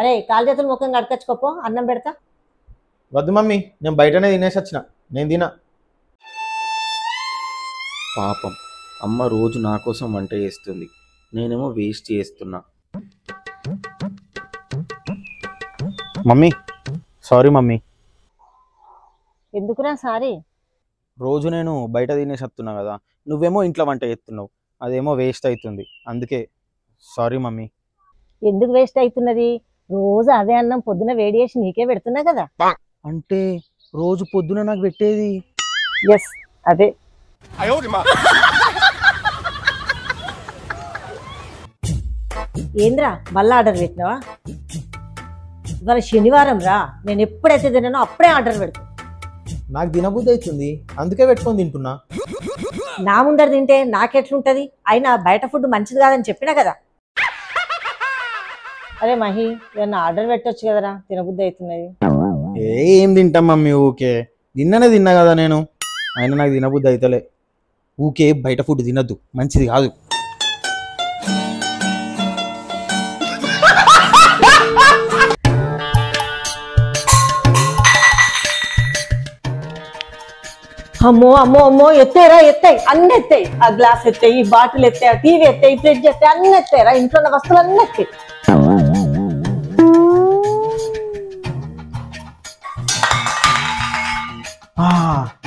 అరే కాలు చేతులు ముఖం కడకచ్చుకోపో, అన్నం పెడతా. వద్దు మమ్మీ, నేను బయటనే తినేసి వచ్చిన. నేను తినా. పాపం అమ్మ రోజు నా కోసం వంట చేస్తుంది, నేనేమో వేస్ట్ చేస్తున్నా. Mummy sorry mummy. ఎందుకురా సారీ? రోజు నేను బయట తినేసి వస్తున్నా కదా, నువ్వేమో ఇంట్లో వంట చేస్తున్నావు, అదేమో వేస్ట్ అవుతుంది, అందుకే సారీ మమ్మీ. ఎందుకు వేస్ట్ అవుతున్నది? రోజు అదే అన్నం పొద్దున వేడి చేసి నీకే పెడుతున్నా కదా. అంటే రోజు పొద్దున నాకు పెట్టేది? ఎస్ అదే. ఏంద్రా మళ్ళా ఆర్డర్ పెట్టినావా? ఇవాళ శనివారం రా, నేను ఎప్పుడైతే తిన్నానో అప్పుడే ఆర్డర్ పెడతా. నాకు తినబుద్ధి అవుతుంది, అందుకే పెట్టుకొని తింటున్నా. నా ముందర తింటే నాకెట్లుంటది? అయినా బయట ఫుడ్ మంచిది కాదని చెప్పినా కదా. అరే మహి, ఏమన్నా ఆర్డర్ పెట్టొచ్చు కదరా, తినబుద్ధి అవుతున్నది. ఏం తింటాం మమ్మీ, ఊకే నిన్ననే తిన్నా కదా నేను, అయినా నాకు తినబుద్ధి అవుతలే. ఊకే బయట ఫుడ్ తినద్దు, మంచిది కాదు. అమ్మో అమ్మో అమ్మో, ఎత్తాయిరా ఎత్తాయి, అన్ని ఎత్తాయి. ఆ గ్లాస్ ఎత్తాయి, ఈ బాటిల్ ఎత్తాయి, ఆ టీవీ ఎత్తాయి, ఫ్రిడ్జ్ ఎత్తాయి, అన్ని ఎత్తాయిరా. ఇంట్లో ఉన్న వస్తువులు అన్ని ఎత్తాయి.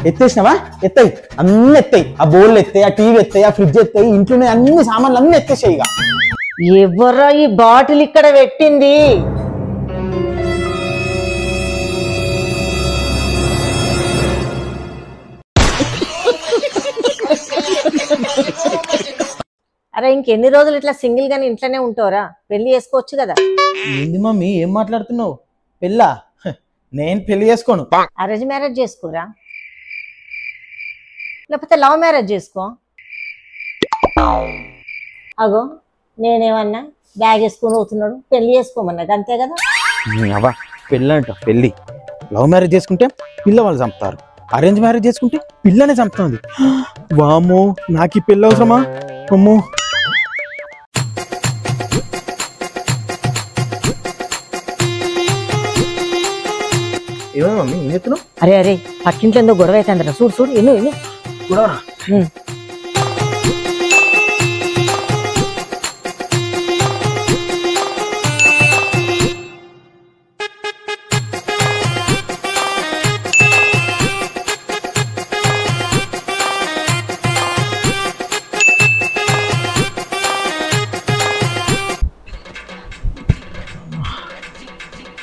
ఎత్తేసినావా? ఎత్తాయి, అన్ని ఎత్తాయి. ఆ బౌల్ ఎత్తాయి, ఆ టీవీ ఎత్తాయి, ఆ ఫ్రిడ్జ్ ఎత్తాయి, ఇంట్లోనే అన్ని సామాన్లు అన్ని ఎత్తేసాయి. ఇక ఎవరా ఈ బాటిల్ ఇక్కడ పెట్టింది? అరే ఇంకెన్ని రోజులు ఇట్లా సింగిల్ గాని ఇంట్లోనే ఉంటావురా? పెళ్లి చేసుకోవచ్చు కదా. ఏంది మమ్మీ ఏం మాట్లాడుతున్నావు? పెళ్ళా? నేను పెళ్లి చేసుకోను. అరేంజ్ మ్యారేజ్ చేసుకోరా, లేకపోతే లవ్ మ్యారేజ్ చేసుకో. అగో నేనేమన్నా బ్యాగ్ వేసుకొని పోతున్నాడు, పెళ్లి చేసుకోమన్నది అంతే కదా. అవ్వ పెళ్ళి అంట, పెళ్ళి. లవ్ మ్యారేజ్ చేసుకుంటే పిల్ల వాళ్ళు చంపుతారు, అరేంజ్ మ్యారేజ్ చేసుకుంటే పిల్లనే చంపుతుంది. వామ్మో, నాకు ఈ పెళ్ళి అవసరమా? అమ్మో. ఏమో మమ్మీ ఏం చెప్తున్నావు? అరే అరే పక్కింట్లో ఎంతో గొడవ అవుతుందిరా, చూడు చూడు. ఎన్ను ఎన్ని చూడవరా?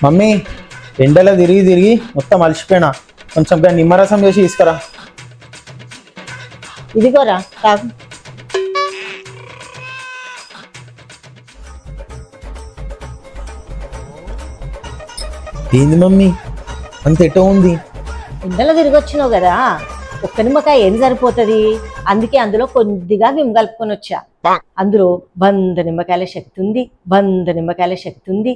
మమ్మీ ఎండలో తిరిగి తిరిగి మొత్తం అలసిపోయినా, కొంచెం నిమ్మరసం వేసి తీసుకురా. ఇదిగోరా తాగు. ఏంది మమ్మీ అంత ఎటో ఉంది? ఎండలో తిరిగి వచ్చినావు కదా, ఒక్క నిమ్మకాయ ఏం సరిపోతుంది, అందుకే అందులో కొద్దిగా విమ్ కలుపుకొని వచ్చా. అందులో 100 నిమ్మకాయల శక్తి ఉంది, 100 నిమ్మకాయల శక్తి ఉంది.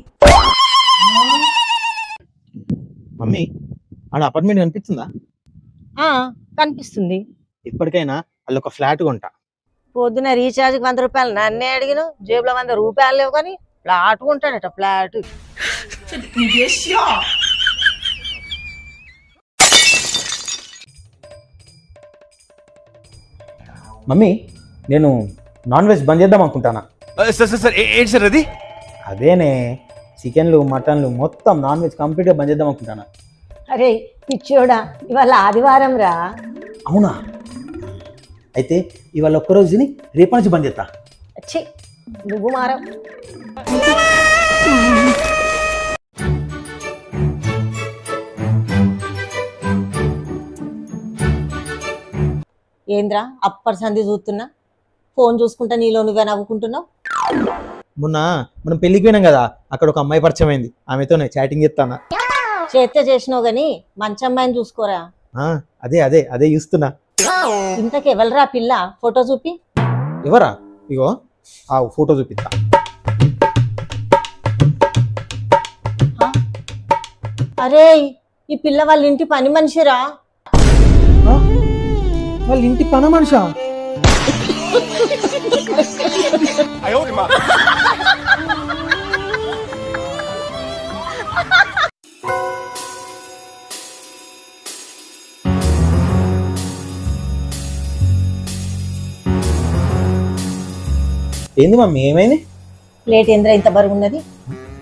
మమ్మీ ఆడ అపార్ట్మెంట్ కనిపిస్తుందా? కనిపిస్తుంది. ఇప్పటికైనా వాళ్ళు ఒక ఫ్లాట్ కొంటా. పొద్దున రీఛార్జ్కి 100 రూపాయలు నన్నే అడిగిన, జేబులో 100 రూపాయలు లేవు కానీ ఫ్లాట్ కొంటాడట. ఫ్లాట్ మమ్మీ నేను నాన్ వెజ్ బంద్ చేద్దాం అనుకుంటానా. ఏంటి సార్ అది? అదేనే చికెన్లు మటన్లు మొత్తం నాన్ వెజ్ కంప్లీట్గా బంద్ చేద్దాం అనుకుంటానా. అరే పిచ్చోడా, ఇవాళ ఆదివారం రా. అవునా? అయితే ఇవాళ ఒక్కరోజు తిని రేపటి నుంచి బంద్ చేస్తా. ఛీ నువ్వు మారం. ఏంద్రా అప్పటి సంధి చూస్తున్నా, ఫోన్ చూసుకుంటా నీలో నువ్వే నవ్వుకుంటున్నావు. మొన్న మనం పెళ్ళికి పోయినాం కదా, అక్కడ ఒక అమ్మాయి పరిచయం అయింది, ఆమెతోనే చాటింగ్ చేస్తానా. చేస్తే చేసినావు గాని మంచి అమ్మాయిని చూసుకోరా. అదే అదే అదే చూస్తున్నా. ఇంతకు ఎవరురా పిల్ల? ఫోటో చూపి. ఎవరా? ఇగో ఆ ఫోటో చూపిస్తా. అరే ఈ పిల్ల వాళ్ళ ఇంటి పని మనిషిరా. వాళ్ళ ఇంటి పని మనిషా? ఏంది మమ్మీ ఏమైంది? ప్లేట్ ఏంద్రా ఇంత బరువు ఉన్నది?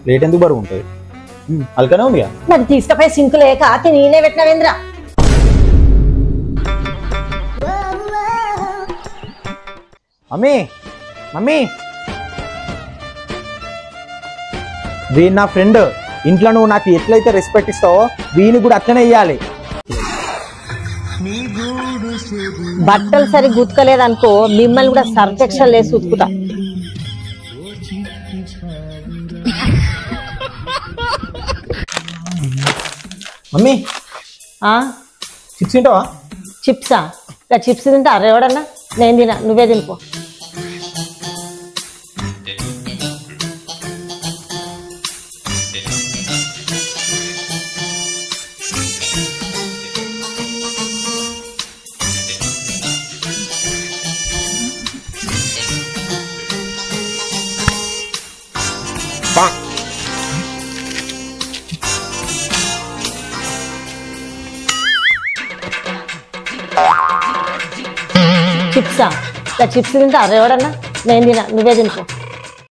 ప్లేట్ ఎందుకు బరువు ఉంటుంది? అల్కనే ఉందిగా. మరి తీసుకపోయి సింకు లేక నేనే పెట్టినవేంద్రా? మమ్మీ మమ్మీ వీడు నా ఫ్రెండ్. ఇంట్లో నువ్వు నాకు ఎట్లయితే రెస్పెక్ట్ ఇస్తావో వీని కూడా అట్లనే ఇయ్యాలి. బట్టలు సరి గుర్తుకోలేదనుకో మిమ్మల్ని కూడా సర్ఫెక్షన్ లేసి ఉతుకుతా. మమ్మీ ఆ చిప్స్ తింటావా? చిప్సా? ఇక చిప్స్ తింటా ఎవడన్నా? నేను తినా, నువ్వే తినిపో. చిప్సా? ఇక చిప్స్ తింటా ఎవడన్నా? నేను తినా, నువ్వే తినిపో.